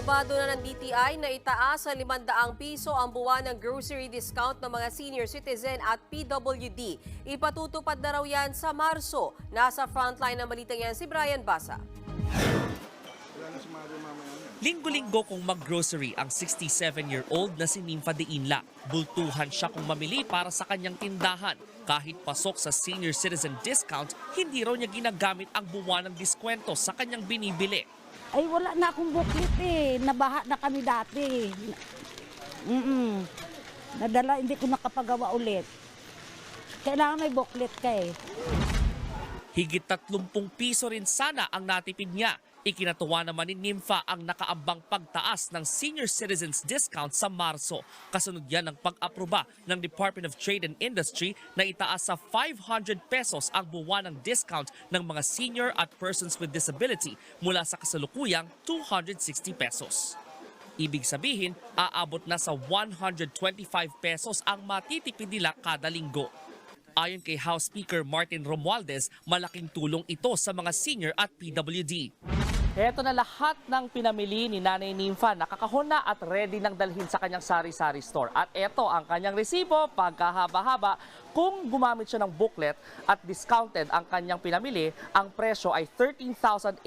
Aprobado na ng DTI na itaas sa 500 piso ang buwan ng grocery discount ng mga senior citizen at PWD. Ipatutupad na raw yan sa Marso. Nasa frontline ng balitang yan si Brian Basa. Linggo-linggo kung mag-grocery ang 67-year-old na si Nympha de Inla. Bultuhan siya kung mamili para sa kanyang tindahan. Kahit pasok sa senior citizen discount, hindi raw niya ginagamit ang buwan ng diskwento sa kanyang binibili. Ay wala na akong booklet eh. Nabaha na kami dati. Nadala, hindi ko nakapagawa ulit. Kailangan may booklet ka eh. Higit 30 piso rin sana ang natipid niya. Ikinatuwa naman ni Nympha ang nakaambang pagtaas ng senior citizens discount sa Marso. Kasunod yan ng pag-aproba ng Department of Trade and Industry na itaas sa 500 pesos ang buwan ng discount ng mga senior at persons with disability mula sa kasalukuyang 260 pesos. Ibig sabihin, aabot na sa 125 pesos ang matitipid nila kada linggo. Ayon kay House Speaker Martin Romualdez, malaking tulong ito sa mga senior at PWD. Ito na lahat ng pinamili ni Nanay Nympha. Nakakahon na at ready nang dalhin sa kanyang sari-sari store. At ito ang kanyang resibo, pagkahaba-haba. Kung gumamit siya ng booklet at discounted ang kanyang pinamili, ang presyo ay 13,882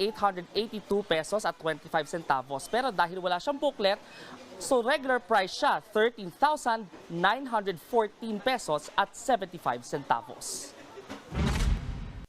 pesos at 25 centavos. Pero dahil wala siyang booklet, so regular price siya, 13,914 pesos at 75 centavos.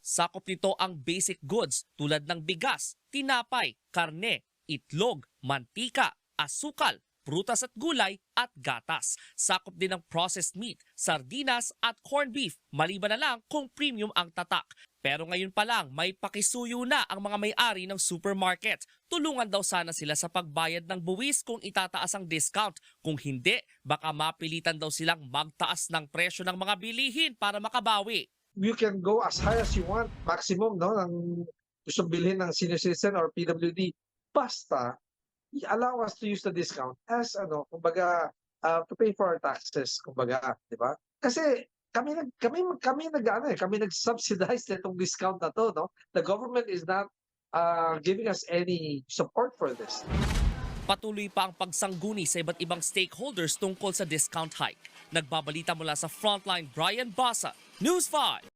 Sakop nito ang basic goods tulad ng bigas, tinapay, karne, itlog, mantika, asukal, prutas at gulay at gatas. Sakop din ng processed meat, sardinas at corned beef, maliban na lang kung premium ang tatak. Pero ngayon pa lang, may pakisuyo na ang mga may-ari ng supermarket. Tulungan daw sana sila sa pagbayad ng buwis kung itataas ang discount. Kung hindi, baka mapilitan daw silang magtaas ng presyo ng mga bilihin para makabawi. You can go as high as you want, maximum, no, ng gusto bilhin ng senior citizen or PWD. Basta, allow us to use the discount as, kumbaga, to pay for our taxes, kumbaga, di ba? Kasi kami nag-subsidize nitong discount na to, no? The government is not giving us any support for this. Patuloy pa ang pagsangguni sa iba't ibang stakeholders tungkol sa discount hike. Nagbabalita mula sa Frontline, Brian Basa, News 5.